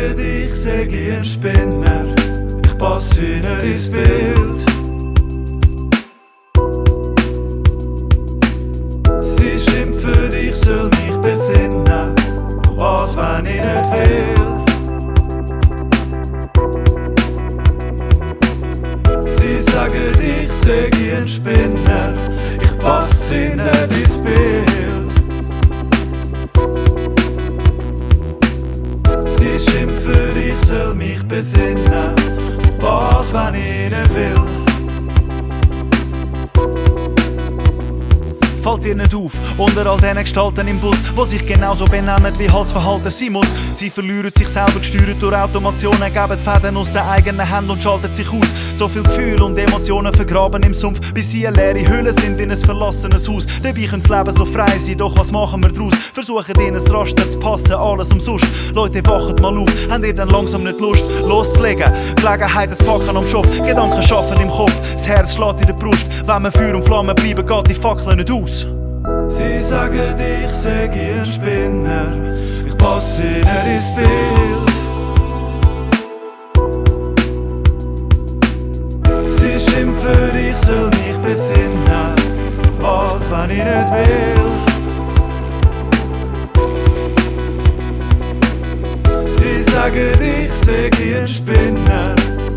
sagen, ich sei ein Spinner, ich passe nicht ins Bild. Sie schimpfen, ich soll mich besinnen, doch was, wenn ich nicht will? Sie sagen, ich sei ein Spinner, ich passe nicht ins Bild. Sie schimpfen, ich soll mich besinnen, doch was, wenn ich nicht will? Fällt dir nicht auf, unter all diesen Gestalten im Bus, die sich genauso benehmen, wie halt das Verhalten sein muss. Sie verlieren sich selber gesteuert durch Automationen, geben die Fäden aus den eigenen Händen und schalten sich aus. So viel Gefühl und Emotionen vergraben im Sumpf, bis sie eine leere Hülle sind in ein verlassenes Haus. Dabei könnte das Leben so frei sein, doch was machen wir draus? Versuchen in ein Raster zu passen, alles umsonst. Leute, wacht mal auf, habt ihr dann langsam nicht Lust loszulegen? Gelegenheit, das Packen am Schopf, Gedanken schaffen im Kopf, das Herz schlägt in der Brust. Wenn wir Feuer und Flamme bleiben, geht die Fackel nicht aus. Sie sagen, ich sei ein Spinner, ich passe nicht ins Bild. Sie schimpfen, ich soll mich besinnen, doch was, wenn ich nicht will? Sie sagen, ich sei ein Spinner,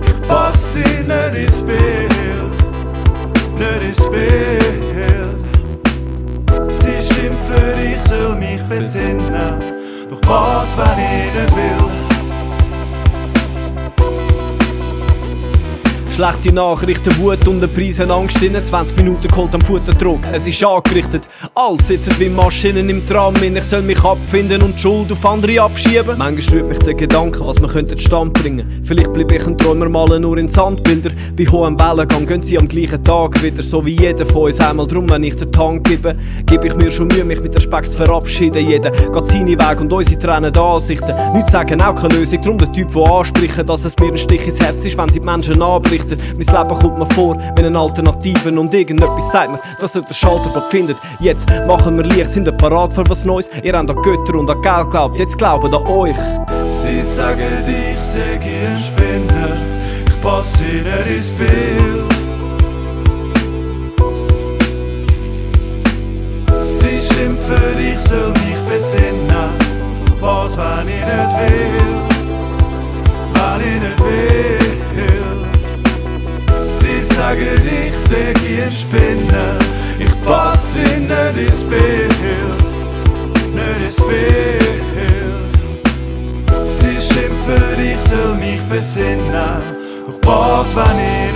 ich passe nicht ins Bild, nicht ins Bild. Sie schimpfen, ich soll mich besinnen, doch was, wenn ich nicht will? Schlechte Nachrichten, Wut und eine Prise Angst. In 20 Minuten geholt am Futterdruck. Es ist angerichtet. Alle sitzen wie Maschinen im Tram. Ich soll mich abfinden und die Schuld auf andere abschieben. Manchmal rührt mich der Gedanke, was wir könnten zustande bringen. Vielleicht bleib ich ein Träumer, malen nur in Sandbilder. Bei hohem Wellengang gehen sie am gleichen Tag wieder. So wie jeder von uns einmal drum, wenn ich den Tank gebe. Gebe ich mir schon Mühe, mich mit Respekt zu verabschieden. Jeder geht seine Wege und unsere trennen Ansichten. Nichts sagen, auch keine Lösung. Drum der Typ, der anspricht, dass es mir ein Stich ins Herz ist, wenn sie die Menschen anbricht. Mein Leben kommt mir vor wie eine Alternative und irgendetwas sagt mir, dass ihr den Schalter findet. Jetzt machen wir Licht, sind ihr parat für was Neues? Ihr habt an Götter und an Geld glaubt, jetzt glauben an euch. Sie sagen, ich sei ein Spinner, ich passe nicht ins Bild. Sie schimpfen, ich soll mich besinnen, doch was, wenn ich nicht will? Wenn ich nicht will. Sie sagen, ich sei ein Spinner, ich passe nicht ins Bild, nicht ins Bild. Sie schimpfen, ich soll mich besinnen, doch was, wenn ich